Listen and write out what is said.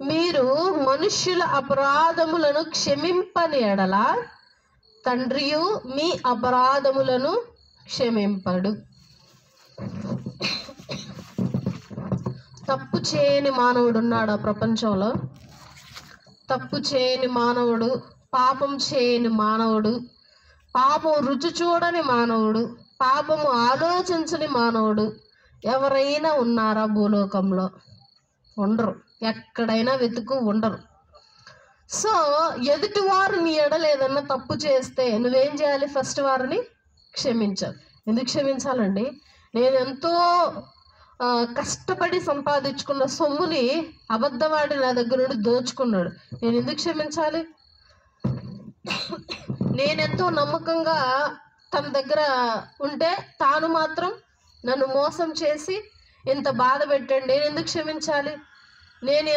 మీరు మనుష్యుల అపరాధములను క్షమింపని ఎడల తండ్రియు మీ అపరాధములను క్షమింపడు. తప్పు చేయని మానవుడు ఉన్నాడు ఆ ప్రపంచంలో. తప్పు చేయని మానవుడు, పాపం చేయని మానవుడు, పాపం రుచి చూడని మానవుడు, పాపము ఆలోచించని మానవుడు ఎవరైనా ఉన్నారా భూలోకంలో? ఉండరు. ఎక్కడైనా వెతుకు ఉండరు. సో ఎదుటివారు నీ ఎడల ఏదన్నా తప్పు చేస్తే నువ్వేం చేయాలి? ఫస్ట్ వారిని క్షమించాలి. ఎందుకు క్షమించాలండి? నేను ఎంతో కష్టపడి సంపాదించుకున్న సొమ్ముని అబద్ధవాడి నా దగ్గర నుండి దోచుకున్నాడు. నేను ఎందుకు క్షమించాలి? నేనెంతో నమ్మకంగా తన దగ్గర ఉంటే తాను మాత్రం నన్ను మోసం చేసి ఇంత బాధ పెట్టండి. నేను ఎందుకు క్షమించాలి? నేను